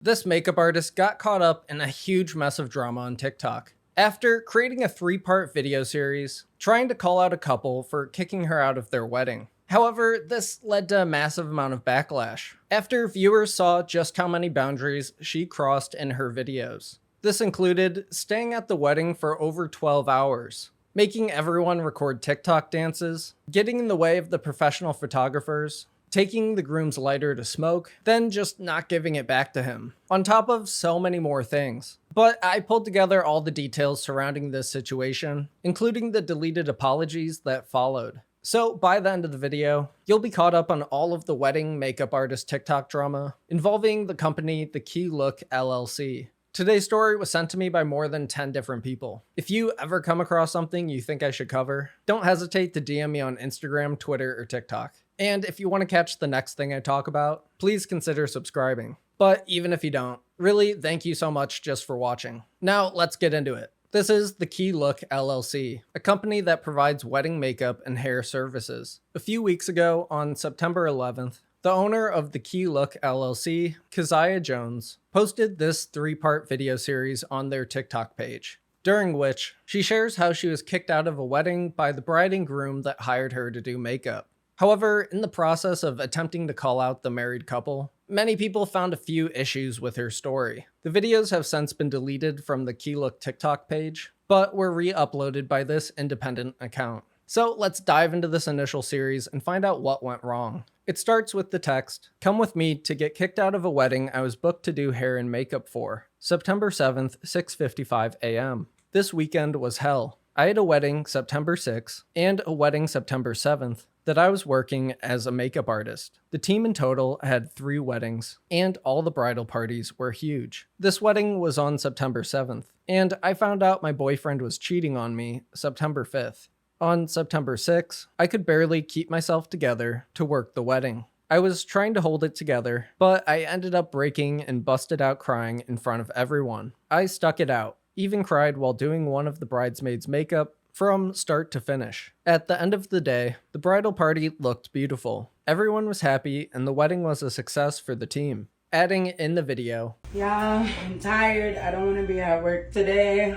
This makeup artist got caught up in a huge mess of drama on TikTok after creating a 3-part video series trying to call out a couple for kicking her out of their wedding. However, this led to a massive amount of backlash after viewers saw just how many boundaries she crossed in her videos. This included staying at the wedding for over 12 hours, making everyone record TikTok dances, getting in the way of the professional photographers, taking the groom's lighter to smoke, then just not giving it back to him, on top of so many more things. But I pulled together all the details surrounding this situation, including the deleted apologies that followed. So by the end of the video, you'll be caught up on all of the wedding makeup artist TikTok drama involving the company The Key Look LLC. Today's story was sent to me by more than 10 different people. If you ever come across something you think I should cover, don't hesitate to DM me on Instagram, Twitter, or TikTok. And if you want to catch the next thing I talk about, please consider subscribing. But even if you don't, really, thank you so much just for watching. Now let's get into it. This is The Key Look LLC, a company that provides wedding makeup and hair services. A few weeks ago, on September 11th, the owner of The Key Look LLC, Keziah Jones, posted this 3-part video series on their TikTok page, during which she shares how she was kicked out of a wedding by the bride and groom that hired her to do makeup. However, in the process of attempting to call out the married couple, many people found a few issues with her story. The videos have since been deleted from the Key Look TikTok page, but were re-uploaded by this independent account. So let's dive into this initial series and find out what went wrong. It starts with the text, "Come with me to get kicked out of a wedding I was booked to do hair and makeup for. September 7th, 6:55 a.m. This weekend was hell. I had a wedding September 6th and a wedding September 7th that I was working as a makeup artist. The team in total had 3 weddings, and all the bridal parties were huge. This wedding was on September 7th, and I found out my boyfriend was cheating on me September 5th. On September 6th, I could barely keep myself together to work the wedding. I was trying to hold it together, but I ended up breaking and busted out crying in front of everyone. I stuck it out, even cried while doing one of the bridesmaids' makeup from start to finish. At the end of the day, the bridal party looked beautiful. Everyone was happy and the wedding was a success for the team." Adding in the video, "Y'all, I'm tired. I don't want to be at work today,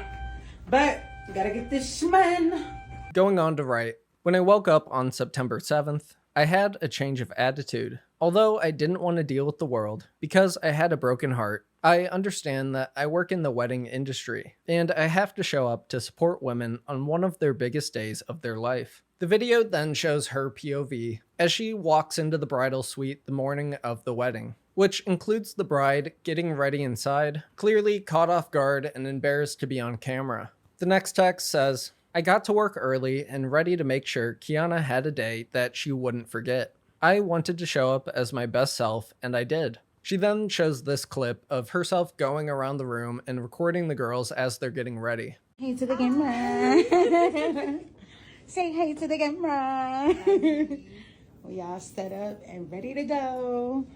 but gotta get this shman." Going on to write, "When I woke up on September 7th, I had a change of attitude. Although I didn't want to deal with the world because I had a broken heart, I understand that I work in the wedding industry, and I have to show up to support women on one of their biggest days of their life." The video then shows her POV as she walks into the bridal suite the morning of the wedding, which includes the bride getting ready inside, clearly caught off guard and embarrassed to be on camera. The next text says, "I got to work early and ready to make sure Kiana had a day that she wouldn't forget. I wanted to show up as my best self, and I did." She then shows this clip of herself going around the room and recording the girls as they're getting ready. Hey to the camera. Say hey to the camera. We all set up and ready to go.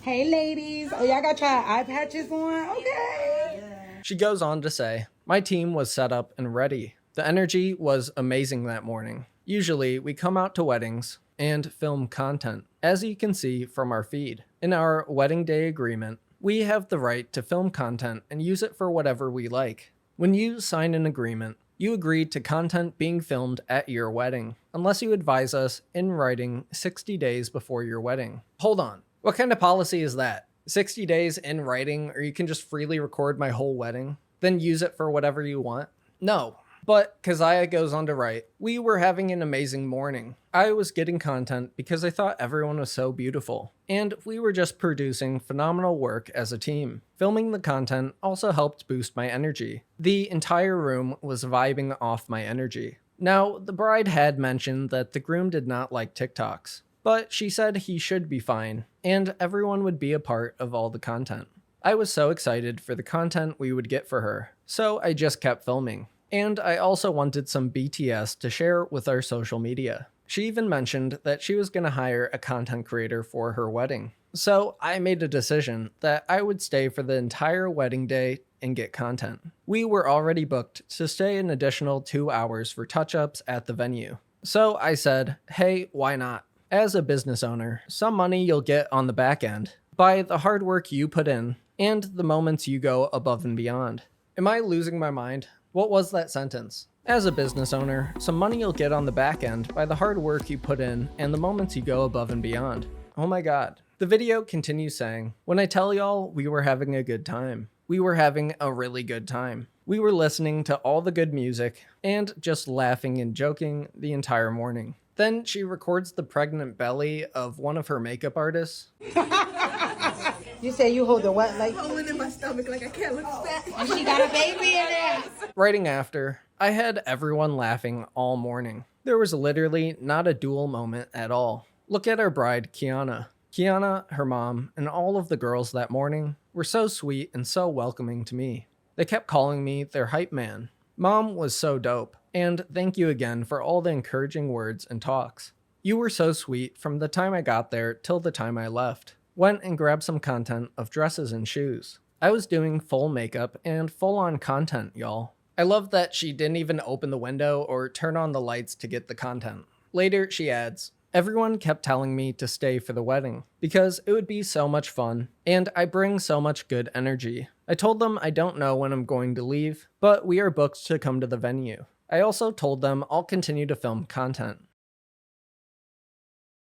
Hey ladies. Oh, y'all got your eye patches on? Okay. She goes on to say, "My team was set up and ready. The energy was amazing that morning. Usually we come out to weddings and film content, as you can see from our feed. In our wedding day agreement, we have the right to film content and use it for whatever we like. When you sign an agreement, you agree to content being filmed at your wedding, unless you advise us in writing 60 days before your wedding." Hold on, what kind of policy is that? 60 days in writing, or you can just freely record my whole wedding, then use it for whatever you want? No. But Keziah goes on to write, "We were having an amazing morning. I was getting content because I thought everyone was so beautiful, and we were just producing phenomenal work as a team. Filming the content also helped boost my energy. The entire room was vibing off my energy." Now, the bride had mentioned that the groom did not like TikToks, but she said he should be fine, and everyone would be a part of all the content. "I was so excited for the content we would get for her, so I just kept filming. And I also wanted some BTS to share with our social media." She even mentioned that she was going to hire a content creator for her wedding. "So I made a decision that I would stay for the entire wedding day and get content. We were already booked to stay an additional 2 hours for touch-ups at the venue. So I said, hey, why not? As a business owner, some money you'll get on the back end, by the hard work you put in and the moments you go above and beyond. Am I losing my mind? What was that sentence? As a business owner, some money you'll get on the back end by the hard work you put in and the moments you go above and beyond. Oh my god. The video continues saying, when I tell y'all we were having a good time. We were having a really good time. We were listening to all the good music and just laughing and joking the entire morning. Then she records the pregnant belly of one of her makeup artists. You say you hold the what? Like Holding in my stomach like I can't look fat. and she got a baby in there. Writing after, I had everyone laughing all morning. There was literally not a dual moment at all. Look at our bride, Kiana. Kiana, her mom, and all of the girls that morning were so sweet and so welcoming to me. They kept calling me their hype man. Mom was so dope, and thank you again for all the encouraging words and talks. You were so sweet from the time I got there till the time I left. Went and grabbed some content of dresses and shoes. I was doing full makeup and full-on content, y'all. I love that she didn't even open the window or turn on the lights to get the content. Later, she adds, everyone kept telling me to stay for the wedding because it would be so much fun and I bring so much good energy. I told them I don't know when I'm going to leave, but we are booked to come to the venue. I also told them I'll continue to film content.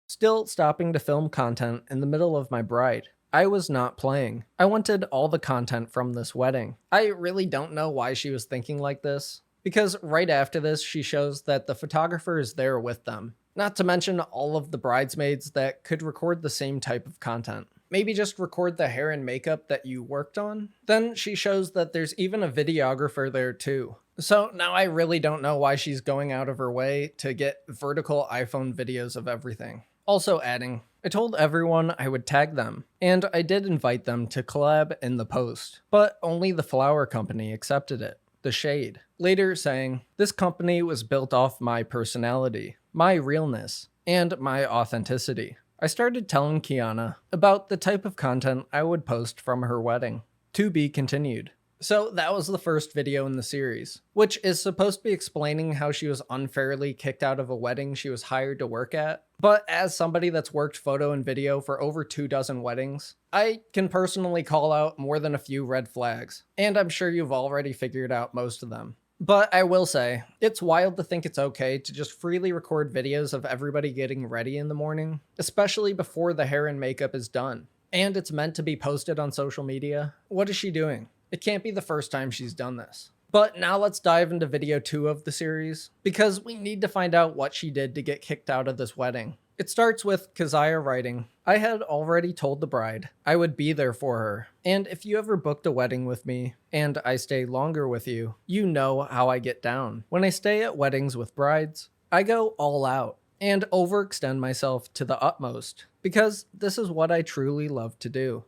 Still stopping to film content in the middle of my bride. I was not playing. I wanted all the content from this wedding. I really don't know why she was thinking like this, because right after this she shows that the photographer is there with them. Not to mention all of the bridesmaids that could record the same type of content. Maybe just record the hair and makeup that you worked on. Then she shows that there's even a videographer there too. So now I really don't know why she's going out of her way to get vertical iPhone videos of everything. Also adding, I told everyone I would tag them, and I did invite them to collab in the post, but only the flower company accepted it, The Shade. Later saying, this company was built off my personality, my realness, and my authenticity. I started telling Kiana about the type of content I would post from her wedding. To be continued. So that was the first video in the series, which is supposed to be explaining how she was unfairly kicked out of a wedding she was hired to work at. But as somebody that's worked photo and video for over 24 weddings, I can personally call out more than a few red flags, and I'm sure you've already figured out most of them. But I will say, it's wild to think it's okay to just freely record videos of everybody getting ready in the morning, especially before the hair and makeup is done, and it's meant to be posted on social media. What is she doing? It can't be the first time she's done this. But now let's dive into video 2 of the series, because we need to find out what she did to get kicked out of this wedding. It starts with Keziah writing, I had already told the bride I would be there for her, and if you ever booked a wedding with me, and I stay longer with you, you know how I get down. When I stay at weddings with brides, I go all out, and overextend myself to the utmost, because this is what I truly love to do.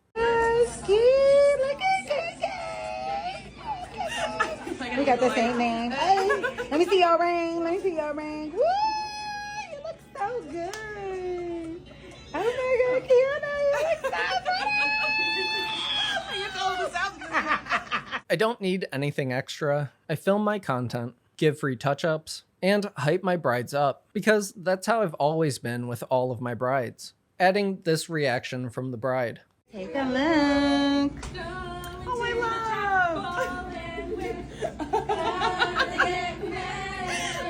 We got the same name. Hey, let me see your ring. Let me see your ring. Woo! You look so good. Oh my God, Kiana, you look so pretty. I don't need anything extra. I film my content, give free touch-ups, and hype my brides up, because that's how I've always been with all of my brides. Adding this reaction from the bride. Take a look. Oh, my love.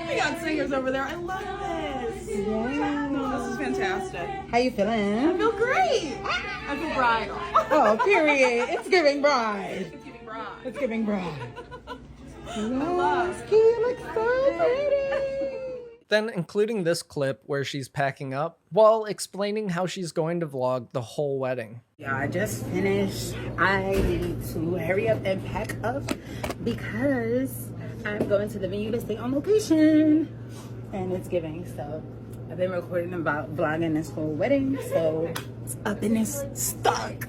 We got singers over there. I love this. Yeah. This is fantastic. How you I feeling? feel great. I feel bridal. Oh, period. It's giving bride. It's giving bride. It's giving bride. love. Yes, you look so pretty. Then including this clip where she's packing up, while explaining how she's going to vlog the whole wedding. Yeah, I just finished. I need to hurry up and pack up because I'm going to the venue to stay on location. And it's giving, so I've been recording about vlogging this whole wedding, so it's up in this stock.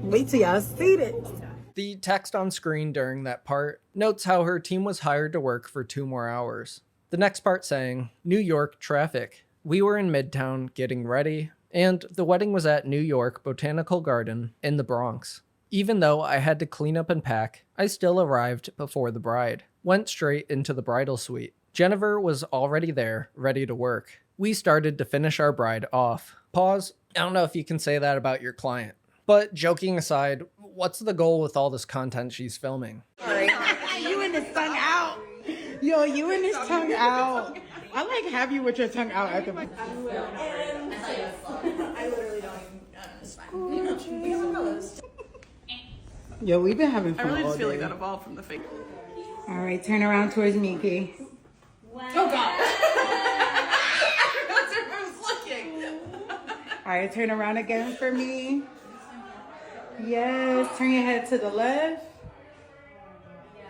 Wait till y'all see this. The text on screen during that part notes how her team was hired to work for 2 more hours. The next part saying, New York traffic. We were in Midtown getting ready, and the wedding was at New York Botanical Garden in the Bronx. Even though I had to clean up and pack, I still arrived before the bride. Went straight into the bridal suite. Jennifer was already there, ready to work. We started to finish our bride off. Pause. I don't know if you can say that about your client. But joking aside, what's the goal with all this content she's filming? You and this tongue out. Yo, you and this tongue out. I like have you with your tongue out at the moment. I literally don't even Yo, we've been having I fun really all just feel like day. that evolved from the fake. All right, turn around towards me, Key. Oh god. Everyone's looking. All right, turn around again for me. Yes, turn your head to the left.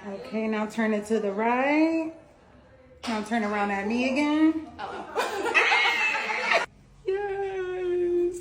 Okay, now turn it to the right. Now turn around at me again. Yes.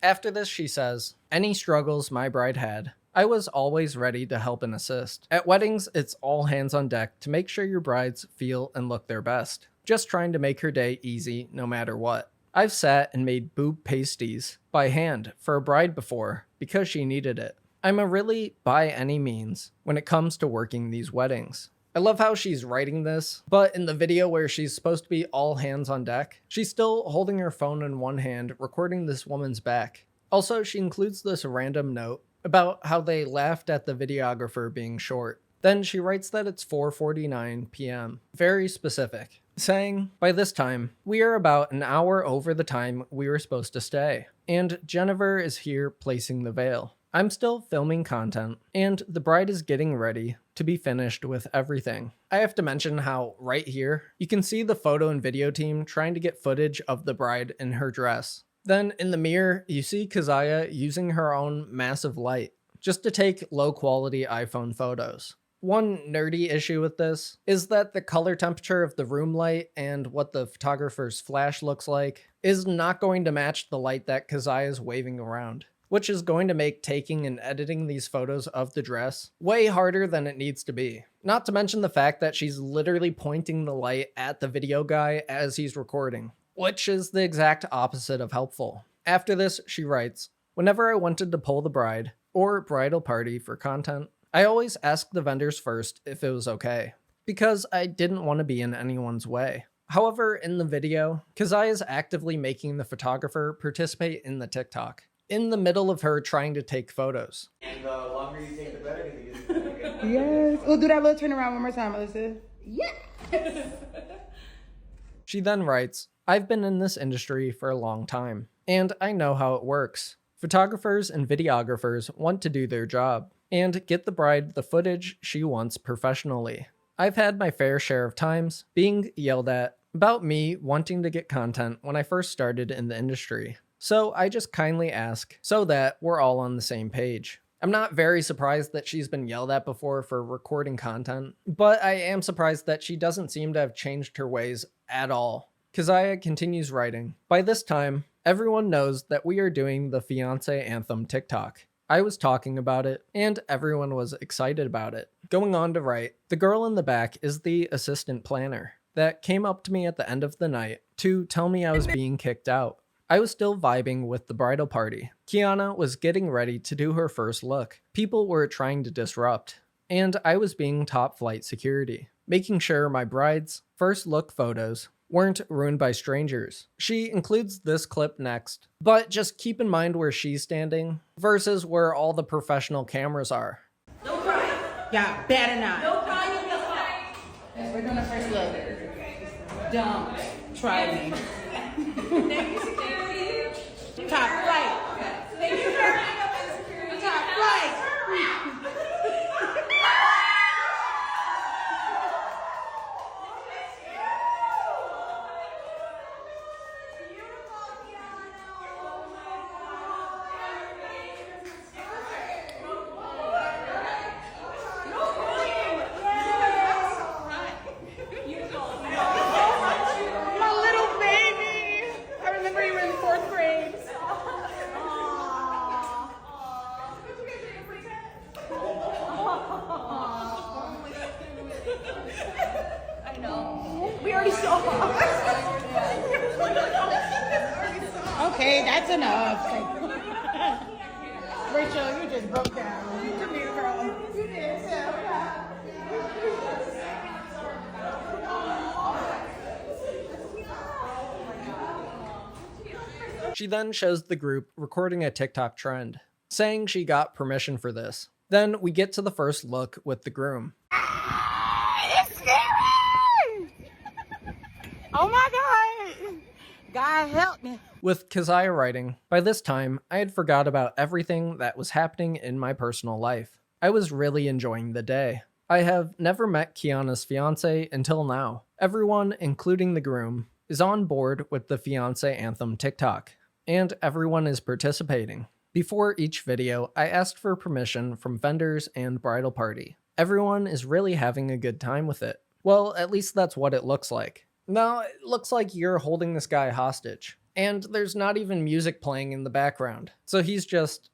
After this, she says, "Any struggles my bride had, I was always ready to help and assist. At weddings, it's all hands on deck to make sure your brides feel and look their best. Just trying to make her day easy no matter what. I've sat and made boob pasties by hand for a bride before because she needed it. I'm a really by any means when it comes to working these weddings." I love how she's writing this, but in the video where she's supposed to be all hands on deck, she's still holding her phone in one hand recording this woman's back. Also, she includes this random note about how they laughed at the videographer being short. Then she writes that it's 4:49 p.m. Very specific, saying, "By this time, we are about an hour over the time we were supposed to stay, and Jennifer is here placing the veil. I'm still filming content, and the bride is getting ready to be finished with everything." I have to mention how right here, you can see the photo and video team trying to get footage of the bride in her dress. Then in the mirror, you see Keziah using her own massive light just to take low quality iPhone photos. One nerdy issue with this is that the color temperature of the room light and what the photographer's flash looks like is not going to match the light that Keziah is waving around, which is going to make taking and editing these photos of the dress way harder than it needs to be. Not to mention the fact that she's literally pointing the light at the video guy as he's recording, which is the exact opposite of helpful. After this, she writes, "Whenever I wanted to pull the bride or bridal party for content, I always asked the vendors first if it was okay, because I didn't want to be in anyone's way." However, in the video, Keziah is actively making the photographer participate in the TikTok, in the middle of her trying to take photos. And the longer you take, the better. Because Yes. We'll do that little turn around one more time, Melissa. Yes. She then writes, "I've been in this industry for a long time, and I know how it works. Photographers and videographers want to do their job and get the bride the footage she wants professionally. I've had my fair share of times being yelled at about me wanting to get content when I first started in the industry. So I just kindly ask so that we're all on the same page." I'm not very surprised that she's been yelled at before for recording content, but I am surprised that she doesn't seem to have changed her ways at all. Keziah continues writing, "By this time, everyone knows that we are doing the Fiancé Anthem TikTok. I was talking about it, and everyone was excited about it." Going on to write, "The girl in the back is the assistant planner that came up to me at the end of the night to tell me I was being kicked out. I was still vibing with the bridal party. Kiana was getting ready to do her first look. People were trying to disrupt, and I was being top flight security, making sure my bride's first look photos weren't ruined by strangers." She includes this clip next, but just keep in mind where she's standing versus where all the professional cameras are. No crying. Yeah, better not. No crying. No crying. We're doing the first look. Don't try me. Thank you, security. Top flight. Thank you for bringing up the security. Top flight. My little baby. I remember you were in 4th grade. I know. We already saw. Okay, that's enough. Rachel, you just broke down. You did, girl. You did. She then shows the group recording a TikTok trend, saying she got permission for this. Then we get to the first look with the groom. It's scary! Oh my God! God help me. With Keziah writing, by this time, I had forgot about everything that was happening in my personal life. I was really enjoying the day. I have never met Kiana's fiance until now. Everyone, including the groom, is on board with the fiance anthem TikTok, and everyone is participating. Before each video, I asked for permission from vendors and bridal party. Everyone is really having a good time with it. Well, at least that's what it looks like. No, it looks like you're holding this guy hostage. And there's not even music playing in the background. So he's just...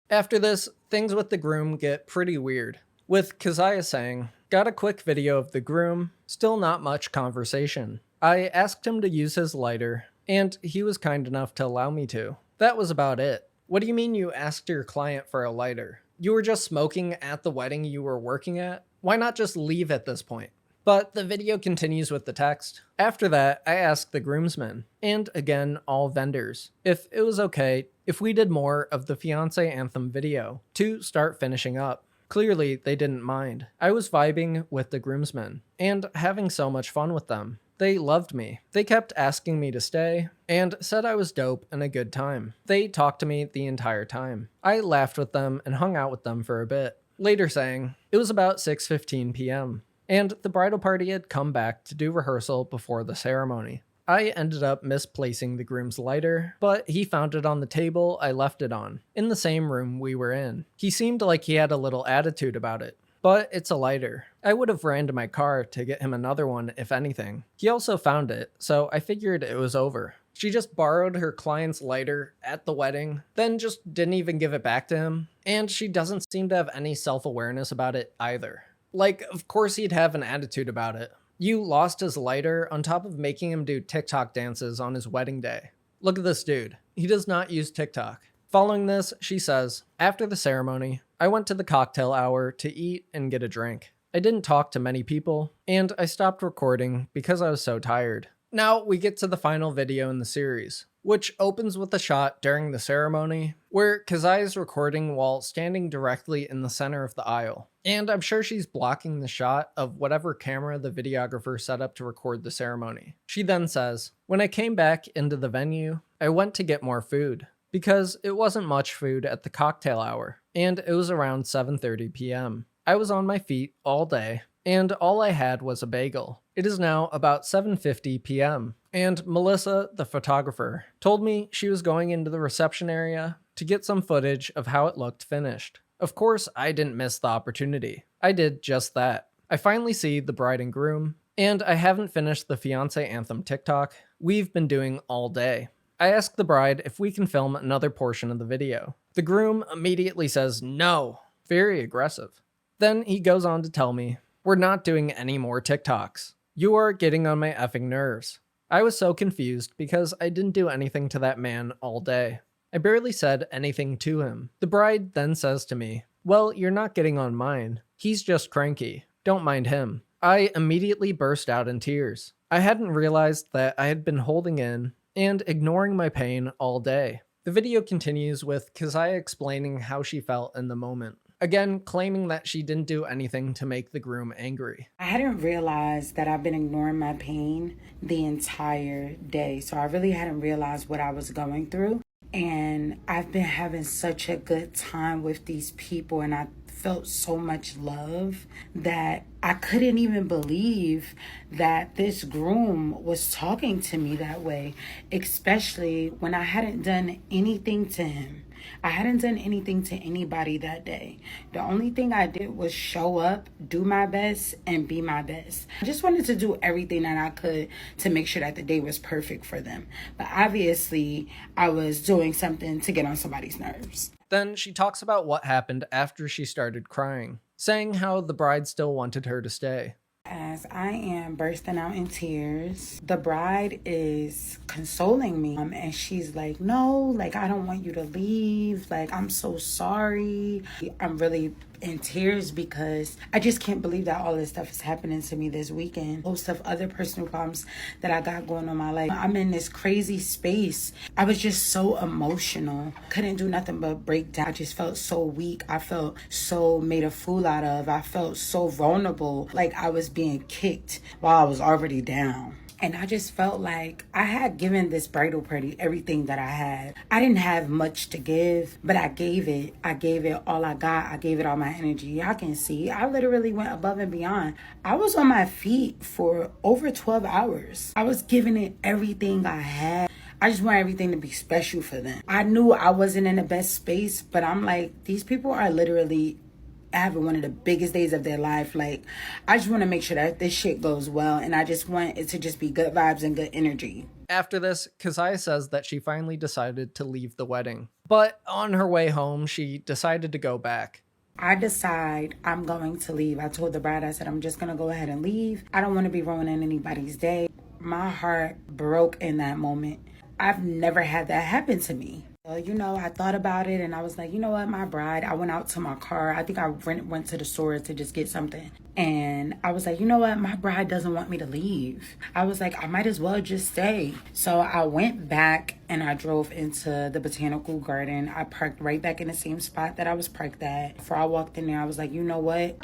After this, things with the groom get pretty weird. With Keziah saying, got a quick video of the groom, still not much conversation. I asked him to use his lighter, and he was kind enough to allow me to. That was about it. What do you mean you asked your client for a lighter? You were just smoking at the wedding you were working at? Why not just leave at this point? But the video continues with the text. After that, I asked the groomsmen, and again, all vendors, if it was okay if we did more of the fiance anthem video to start finishing up. Clearly, they didn't mind. I was vibing with the groomsmen and having so much fun with them. They loved me. They kept asking me to stay and said I was dope and a good time. They talked to me the entire time. I laughed with them and hung out with them for a bit. Later saying, it was about 6:15 p.m. and the bridal party had come back to do rehearsal before the ceremony. I ended up misplacing the groom's lighter, but he found it on the table I left it on, in the same room we were in. He seemed like he had a little attitude about it, but it's a lighter. I would have ran to my car to get him another one if anything. He also found it, so I figured it was over. She just borrowed her client's lighter at the wedding, then just didn't even give it back to him, and she doesn't seem to have any self-awareness about it either. Like, of course he'd have an attitude about it. You lost his lighter on top of making him do TikTok dances on his wedding day. Look at this dude. He does not use TikTok. Following this, she says, after the ceremony, I went to the cocktail hour to eat and get a drink. I didn't talk to many people, and I stopped recording because I was so tired. Now we get to the final video in the series, which opens with a shot during the ceremony where Keziah is recording while standing directly in the center of the aisle. And I'm sure she's blocking the shot of whatever camera the videographer set up to record the ceremony. She then says, when I came back into the venue, I went to get more food because it wasn't much food at the cocktail hour, and it was around 7:30 p.m. I was on my feet all day, and all I had was a bagel. It is now about 7:50 p.m., and Melissa, the photographer, told me she was going into the reception area to get some footage of how it looked finished. Of course, I didn't miss the opportunity. I did just that. I finally see the bride and groom, and I haven't finished the fiance anthem TikTok we've been doing all day. I ask the bride if we can film another portion of the video. The groom immediately says no, very aggressive. Then he goes on to tell me, we're not doing any more TikToks. You are getting on my effing nerves. I was so confused because I didn't do anything to that man all day. I barely said anything to him. The bride then says to me, well, you're not getting on mine. He's just cranky. Don't mind him. I immediately burst out in tears. I hadn't realized that I had been holding in and ignoring my pain all day. The video continues with Keziah explaining how she felt in the moment. Again, claiming that she didn't do anything to make the groom angry. I hadn't realized that I've been ignoring my pain the entire day. So I really hadn't realized what I was going through. And I've been having such a good time with these people, and I felt so much love that I couldn't even believe that this groom was talking to me that way, especially when I hadn't done anything to him. I hadn't done anything to anybody that day. The only thing I did was show up, do my best, and be my best. I just wanted to do everything that I could to make sure that the day was perfect for them. But obviously, I was doing something to get on somebody's nerves. Then she talks about what happened after she started crying, saying how the bride still wanted her to stay. As I am bursting out in tears, the bride is consoling me. And she's like, no, like, I don't want you to leave. Like, I'm so sorry. I'm really in tears because I just can't believe that all this stuff is happening to me this weekend. Most of other personal problems that I got going on in my life. I'm in this crazy space. I was just so emotional. Couldn't do nothing but break down. I just felt so weak. I felt so made a fool out of. I felt so vulnerable, like I was being kicked while I was already down. And I just felt like I had given this bridal party everything that I had. I didn't have much to give, but I gave it. I gave it all I got. I gave it all my energy. Y'all can see, I literally went above and beyond. I was on my feet for over 12 hours. I was giving it everything I had. I just want everything to be special for them. I knew I wasn't in the best space, but I'm like, these people are literally having one of the biggest days of their life. Like, I just want to make sure that this shit goes well, and I just want it to just be good vibes and good energy. After this, Keziah says that she finally decided to leave the wedding. But on her way home, she decided to go back. I decide I'm going to leave. I told the bride, I said, I'm just going to go ahead and leave. I don't want to be ruining anybody's day. My heart broke in that moment. I've never had that happen to me. You know, I thought about it and I was like, you know what, my bride, I went out to my car. I think I went to the store to just get something. And I was like, you know what, my bride doesn't want me to leave. I was like, I might as well just stay. So I went back and I drove into the botanical garden. I parked right back in the same spot that I was parked at. Before I walked in there, I was like, you know what?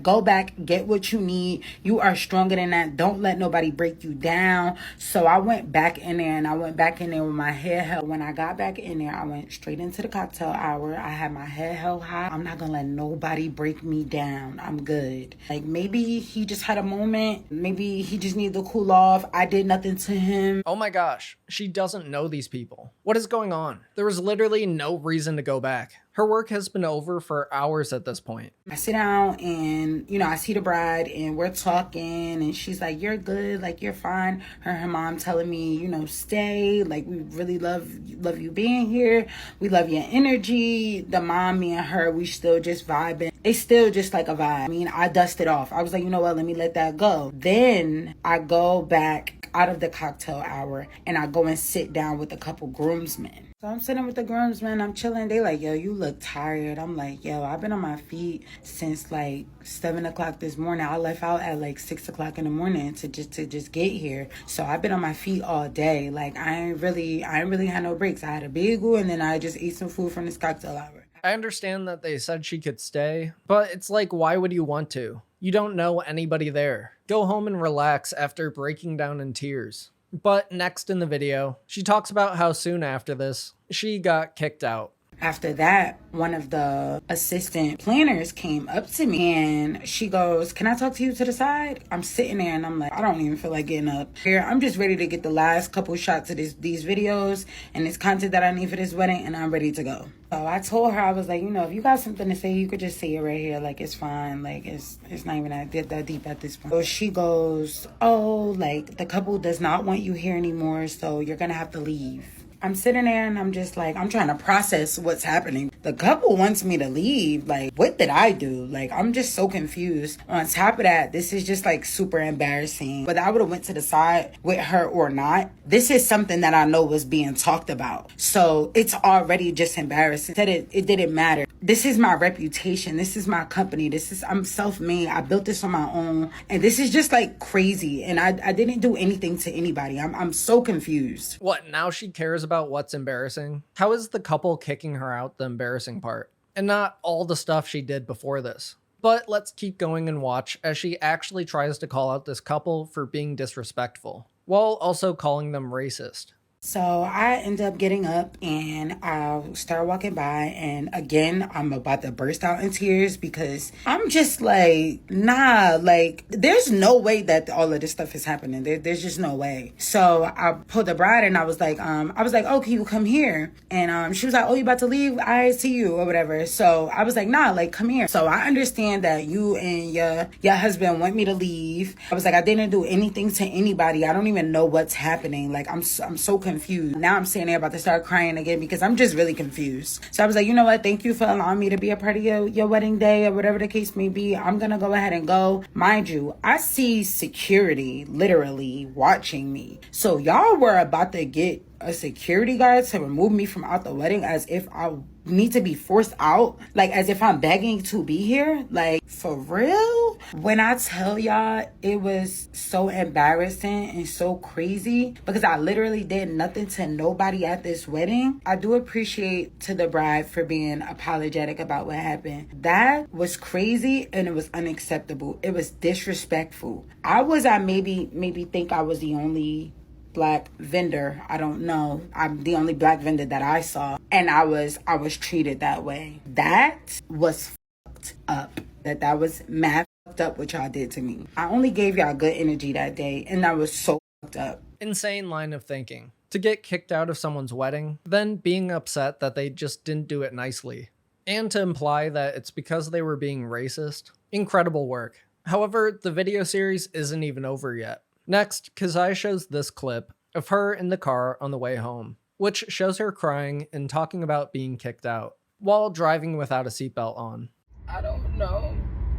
Go back, get what you need. You are stronger than that. Don't let nobody break you down. So I went back in there and I went back in there with my head held. When I got back in there, I went straight into the cocktail hour. I had my head held high. I'm not gonna let nobody break me down. I'm good. Like, maybe he just had a moment. Maybe he just needed to cool off. I did nothing to him. Oh my gosh, she doesn't know these people. What is going on? There was literally no reason to go back. Her work has been over for hours at this point. I sit down and, you know, I see the bride and we're talking and she's like, you're good, like you're fine. Her mom telling me, you know, stay, like we really love you being here. We love your energy. The mom, me and her, we still just vibing. It's still just like a vibe. I mean, I dusted off. I was like, you know what, let me let that go. Then I go back out of the cocktail hour and I go and sit down with a couple groomsmen. So I'm sitting with the groomsmen, I'm chilling. They like, yo, you look tired. I'm like, yo, I've been on my feet since like 7 o'clock this morning. I left out at like 6 o'clock in the morning to just get here. So I've been on my feet all day. Like I ain't really had no breaks. I had a bagel and then I just ate some food from this cocktail hour. I understand that they said she could stay, but it's like, why would you want to? You don't know anybody there. Go home and relax after breaking down in tears. But next in the video, she talks about how soon after this, she got kicked out. After that, one of the assistant planners came up to me and she goes, can I talk to you to the side? I'm sitting there and I'm like, I don't even feel like getting up here. I'm just ready to get the last couple shots of these videos and this content that I need for this wedding, and I'm ready to go. So I told her, I was like, you know, if you got something to say, you could just say it right here. Like, it's fine. Like, it's not even that deep at this point. So she goes, oh, like, the couple does not want you here anymore, so you're going to have to leave. I'm sitting there and I'm just like, I'm trying to process what's happening. The couple wants me to leave. Like, what did I do? Like, I'm just so confused. On top of that, this is just like super embarrassing. Whether I would have went to the side with her or not, this is something that I know was being talked about. So it's already just embarrassing. It didn't matter. This is my reputation. This is my company. I'm self-made. I built this on my own. And this is just like crazy. And I didn't do anything to anybody. I'm so confused. What, now she cares about what's embarrassing? How is the couple kicking her out the embarrassing part? And not all the stuff she did before this. But let's keep going and watch as she actually tries to call out this couple for being disrespectful, while also calling them racist. So I end up getting up and I start walking by, and again, I'm about to burst out in tears because I'm just like, nah, like there's no way that all of this stuff is happening. There's just no way. So I pulled the bride and I was like, oh, can you come here? And she was like, oh, you about to leave? I see you or whatever. So I was like, nah, like come here. So I understand that you and your husband want me to leave. I was like, I didn't do anything to anybody. I don't even know what's happening. Like I'm so confused. Now I'm sitting there about to start crying again because I'm just really confused. So I was like, you know what? Thank you for allowing me to be a part of your wedding day or whatever the case may be. I'm going to go ahead and go. Mind you, I see security literally watching me. So y'all were about to get a security guard to remove me from out the wedding as if I need to be forced out, like as if I'm begging to be here. Like, for real? When I tell y'all, it was so embarrassing and so crazy because I literally did nothing to nobody at this wedding. I do appreciate to the bride for being apologetic about what happened. That was crazy and it was unacceptable. It was disrespectful. I maybe think I was the only black vendor. I don't know. I'm the only black vendor that I saw, and I was treated that way. That was fucked up. That was mad fucked up what y'all did to me. I only gave y'all good energy that day, and that was so fucked up. Insane line of thinking. To get kicked out of someone's wedding, then being upset that they just didn't do it nicely, and to imply that it's because they were being racist. Incredible work. However, the video series isn't even over yet. Next, Keziah shows this clip of her in the car on the way home, which shows her crying and talking about being kicked out, while driving without a seatbelt on. I don't know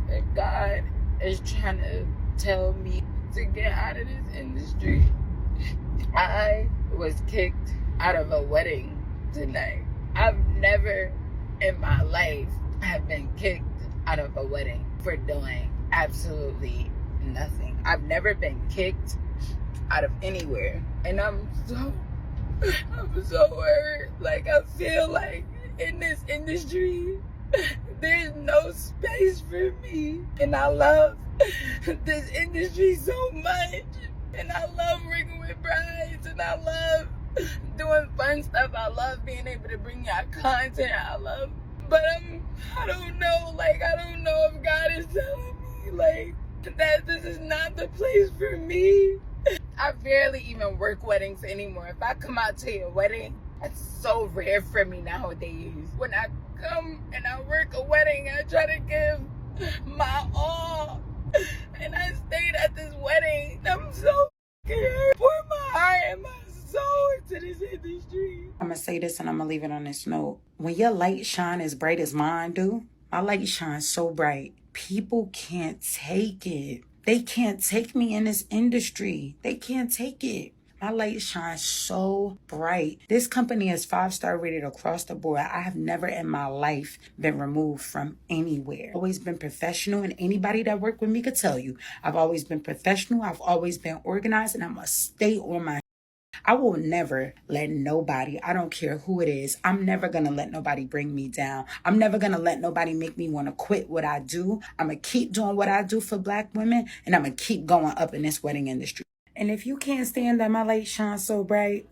if God is trying to tell me to get out of this industry. I was kicked out of a wedding tonight. I've never in my life have been kicked out of a wedding for doing absolutely nothing. I've never been kicked out of anywhere, and I'm so hurt. Like, I feel like in this industry there's no space for me, and I love this industry so much, and I love working with brides, and I love doing fun stuff. I love being able to bring y'all content. But I don't know, like, I don't know if God is telling me, like, that this is not the place for me. I barely even work weddings anymore. If I come out to your wedding, that's so rare for me nowadays. When I come and I work a wedding, I try to give my all. And I stayed at this wedding. I'm so scared. Pour my heart and my soul into this industry. I'm gonna say this and I'm gonna leave it on this note. When your light shine as bright as mine do, my light shines so bright, people can't take it. They can't take me in this industry. They can't take it. My light shines so bright. This company is 5-star rated across the board. I have never in my life been removed from anywhere. Always been professional, and anybody that worked with me could tell you, I've always been professional. I've always been organized, and I must stay on my. I will never let nobody, I don't care who it is, I'm never going to let nobody bring me down. I'm never going to let nobody make me want to quit what I do. I'm going to keep doing what I do for black women, and I'm going to keep going up in this wedding industry. And if you can't stand that my light shines so bright,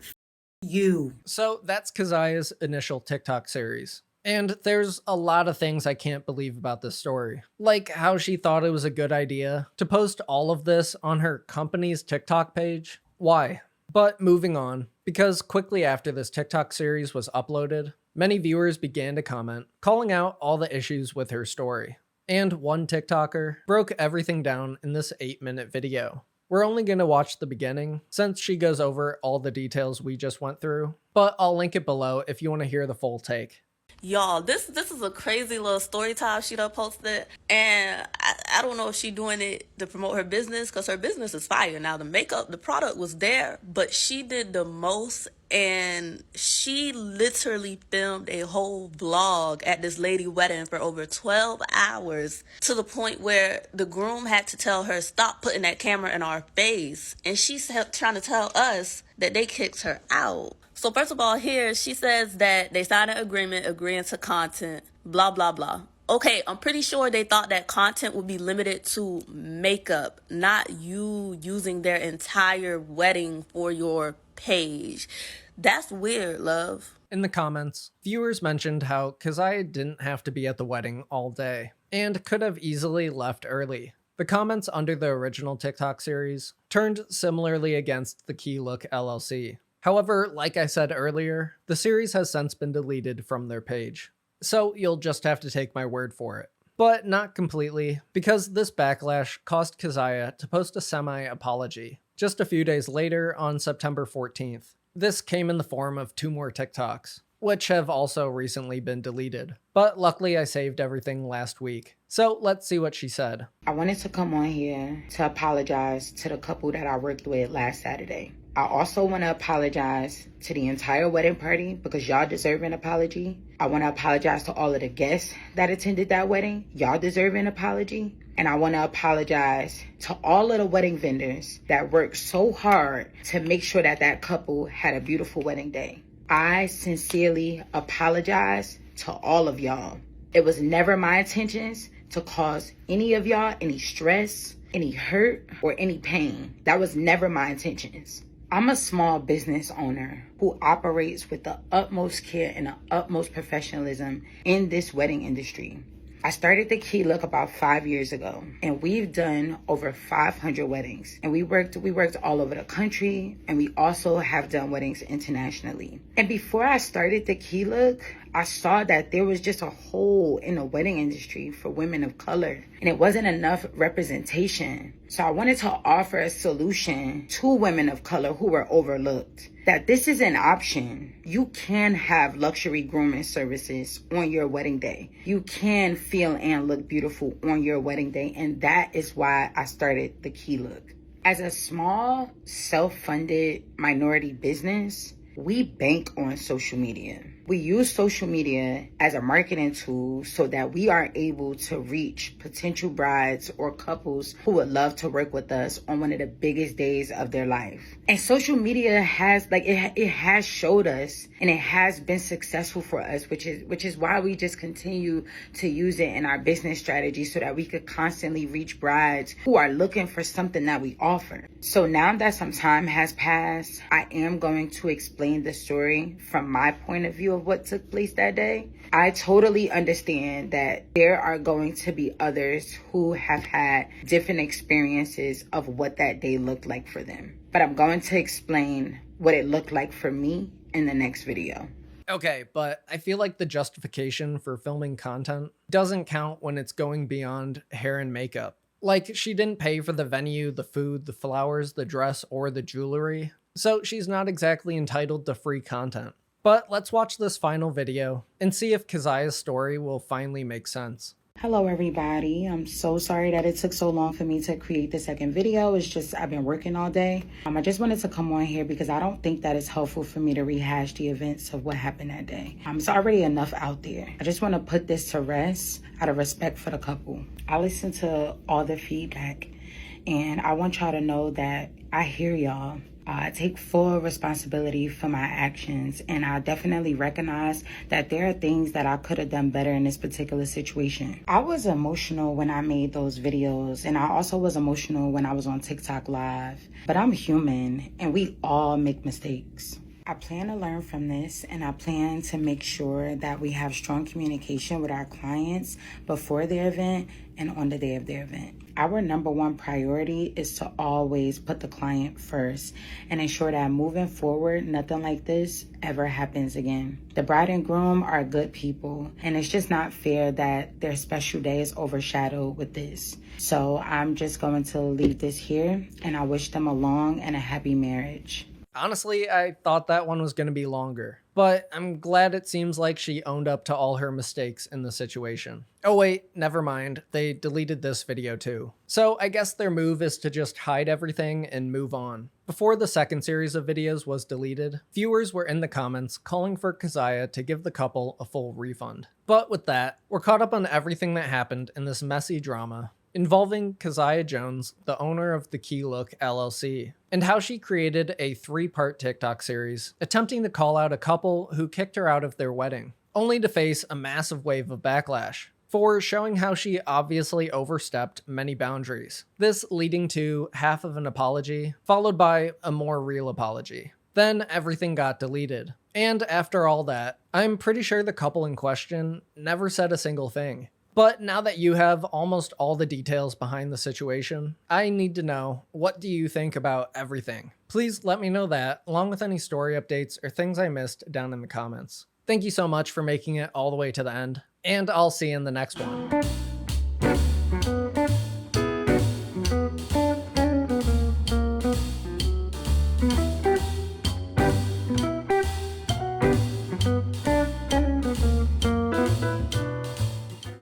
you. So that's Keziah's initial TikTok series. And there's a lot of things I can't believe about this story. Like how she thought it was a good idea to post all of this on her company's TikTok page. Why? But moving on, because quickly after this TikTok series was uploaded, many viewers began to comment, calling out all the issues with her story. And one TikToker broke everything down in this 8-minute video. We're only going to watch the beginning, since she goes over all the details we just went through, but I'll link it below if you want to hear the full take. Y'all, this is a crazy little story time she done posted, and I don't know if she doing it to promote her business, because her business is fire. Now, the product was there, but she did the most, and she literally filmed a whole vlog at this lady wedding for over 12 hours, to the point where the groom had to tell her, stop putting that camera in our face, and she's trying to tell us that they kicked her out. So first of all, here she says that they signed an agreement agreeing to content, blah, blah, blah. Okay, I'm pretty sure they thought that content would be limited to makeup, not you using their entire wedding for your page. That's weird, love. In the comments, viewers mentioned how Keziah didn't have to be at the wedding all day, and could have easily left early. The comments under the original TikTok series turned similarly against the Key Look LLC. However, like I said earlier, the series has since been deleted from their page, so you'll just have to take my word for it. But not completely, because this backlash caused Keziah to post a semi-apology just a few days later on September 14th. This came in the form of 2 more TikToks, which have also recently been deleted. But luckily I saved everything last week. So let's see what she said. I wanted to come on here to apologize to the couple that I worked with last Saturday. I also want to apologize to the entire wedding party because y'all deserve an apology. I want to apologize to all of the guests that attended that wedding. Y'all deserve an apology. And I want to apologize to all of the wedding vendors that worked so hard to make sure that that couple had a beautiful wedding day. I sincerely apologize to all of y'all. It was never my intentions to cause any of y'all any stress, any hurt, or any pain. That was never my intentions. I'm a small business owner who operates with the utmost care and the utmost professionalism in this wedding industry. I started the Key Look about 5 years ago, and we've done over 500 weddings. And we worked all over the country, and we also have done weddings internationally. And before I started the Key Look, I saw that there was just a hole in the wedding industry for women of color, and it wasn't enough representation. So I wanted to offer a solution to women of color who were overlooked. That this is an option. You can have luxury grooming services on your wedding day. You can feel and look beautiful on your wedding day. And that is why I started the Key Look. As a small, self-funded minority business, we bank on social media. We use social media as a marketing tool so that we are able to reach potential brides or couples who would love to work with us on one of the biggest days of their life. And social media has it has showed us, and it has been successful for us, which is why we just continue to use it in our business strategy so that we could constantly reach brides who are looking for something that we offer. So now that some time has passed, I am going to explain the story from my point of view of what took place that day. I totally understand that there are going to be others who have had different experiences of what that day looked like for them. But I'm going to explain what it looked like for me in the next video. Okay, but I feel like the justification for filming content doesn't count when it's going beyond hair and makeup. Like, she didn't pay for the venue, the food, the flowers, the dress, or the jewelry, so she's not exactly entitled to free content. But let's watch this final video and see if Keziah's story will finally make sense. Hello everybody. I'm so sorry that it took so long for me to create the second video. It's just I've been working all day. I just wanted to come on here because I don't think that it's helpful for me to rehash the events of what happened that day. It's already enough out there. I just want to put this to rest out of respect for the couple. I listened to all the feedback, and I want y'all to know that I hear y'all. I take full responsibility for my actions, and I definitely recognize that there are things that I could have done better in this particular situation. I was emotional when I made those videos, and I also was emotional when I was on TikTok Live. But I'm human, and we all make mistakes. I plan to learn from this, and I plan to make sure that we have strong communication with our clients before their event and on the day of their event. Our number one priority is to always put the client first and ensure that moving forward, nothing like this ever happens again. The bride and groom are good people, and it's just not fair that their special day is overshadowed with this. So I'm just going to leave this here, and I wish them a long and a happy marriage. Honestly, I thought that one was going to be longer, but I'm glad it seems like she owned up to all her mistakes in the situation. Oh wait, never mind, they deleted this video too. So I guess their move is to just hide everything and move on. Before the second series of videos was deleted, viewers were in the comments calling for Keziah to give the couple a full refund. But with that, we're caught up on everything that happened in this messy drama involving Keziah Jones, the owner of the Key Look LLC, and how she created a 3-part TikTok series attempting to call out a couple who kicked her out of their wedding, only to face a massive wave of backlash for showing how she obviously overstepped many boundaries. This leading to half of an apology, followed by a more real apology. Then everything got deleted. And after all that, I'm pretty sure the couple in question never said a single thing. But now that you have almost all the details behind the situation, I need to know, what do you think about everything? Please let me know that, along with any story updates or things I missed down in the comments. Thank you so much for making it all the way to the end, and I'll see you in the next one.